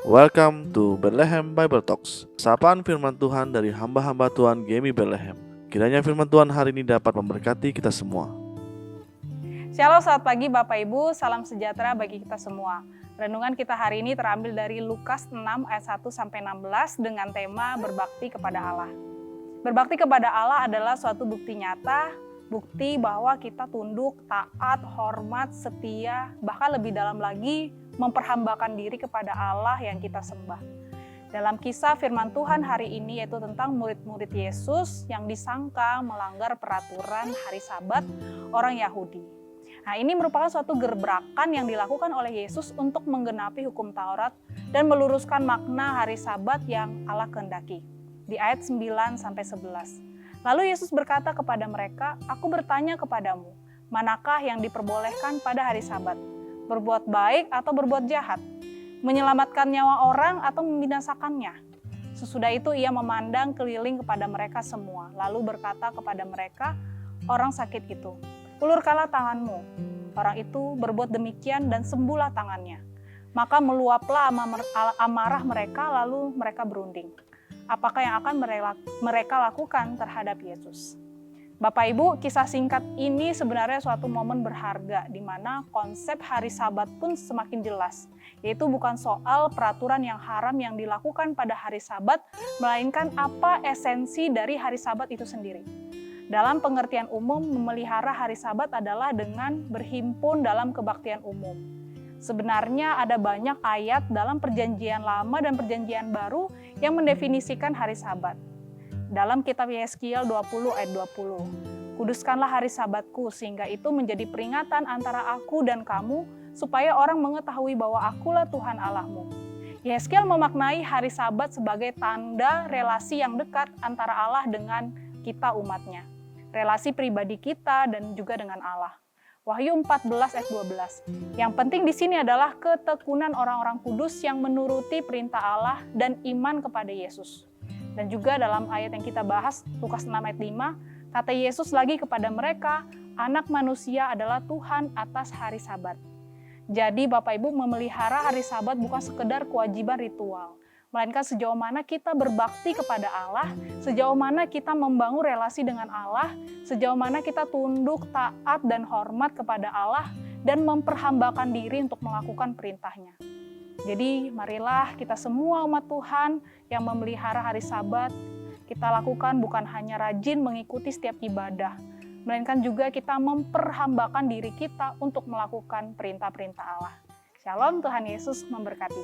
Welcome to Bethlehem Bible Talks. Sapaan firman Tuhan dari hamba-hamba Tuhan Gemi Bethlehem. Kiranya firman Tuhan hari ini dapat memberkati kita semua. Shalom, selamat pagi Bapak Ibu, salam sejahtera bagi kita semua. Renungan kita hari ini terambil dari Lukas 6 ayat 1-16 dengan tema berbakti kepada Allah. Berbakti kepada Allah adalah suatu bukti nyata, bukti bahwa kita tunduk, taat, hormat, setia, bahkan lebih dalam lagi memperhambakan diri kepada Allah yang kita sembah. Dalam kisah firman Tuhan hari ini yaitu tentang murid-murid Yesus yang disangka melanggar peraturan hari Sabat orang Yahudi. Nah, ini merupakan suatu gebrakan yang dilakukan oleh Yesus untuk menggenapi hukum Taurat dan meluruskan makna hari Sabat yang Allah kehendaki. Di ayat 9-11. Lalu Yesus berkata kepada mereka, "Aku bertanya kepadamu, manakah yang diperbolehkan pada hari Sabat? Berbuat baik atau berbuat jahat? Menyelamatkan nyawa orang atau membinasakannya?" Sesudah itu ia memandang keliling kepada mereka semua, lalu berkata kepada mereka, "Orang sakit itu, ulurkanlah tanganmu." Orang itu berbuat demikian dan sembuhlah tangannya. Maka meluaplah amarah mereka, lalu mereka berunding. Apakah yang akan mereka lakukan terhadap Yesus? Bapak Ibu, kisah singkat ini sebenarnya suatu momen berharga di mana konsep hari Sabat pun semakin jelas, yaitu bukan soal peraturan yang haram yang dilakukan pada hari Sabat, melainkan apa esensi dari hari Sabat itu sendiri. Dalam pengertian umum, memelihara hari Sabat adalah dengan berhimpun dalam kebaktian umum. Sebenarnya ada banyak ayat dalam Perjanjian Lama dan Perjanjian Baru yang mendefinisikan hari Sabat. Dalam kitab Yeskiel 20 ayat 20, "Kuduskanlah hari Sabatku sehingga itu menjadi peringatan antara aku dan kamu supaya orang mengetahui bahwa akulah Tuhan Allahmu." Yeskiel memaknai hari Sabat sebagai tanda relasi yang dekat antara Allah dengan kita umatnya. Relasi pribadi kita dan juga dengan Allah. Wahyu 14 ayat 12. Yang penting di sini adalah ketekunan orang-orang kudus yang menuruti perintah Allah dan iman kepada Yesus. Dan juga dalam ayat yang kita bahas, Lukas 6 ayat 5, kata Yesus lagi kepada mereka, "Anak manusia adalah Tuhan atas hari Sabat." Jadi Bapak Ibu, memelihara hari Sabat bukan sekedar kewajiban ritual, melainkan sejauh mana kita berbakti kepada Allah, sejauh mana kita membangun relasi dengan Allah, sejauh mana kita tunduk, taat, dan hormat kepada Allah, dan memperhambakan diri untuk melakukan perintahnya. Jadi marilah kita semua umat Tuhan yang memelihara hari Sabat, kita lakukan bukan hanya rajin mengikuti setiap ibadah, melainkan juga kita memperhambakan diri kita untuk melakukan perintah-perintah Allah. Shalom, Tuhan Yesus memberkati.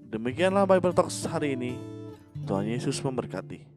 Demikianlah Bible Talks hari ini. Tuhan Yesus memberkati.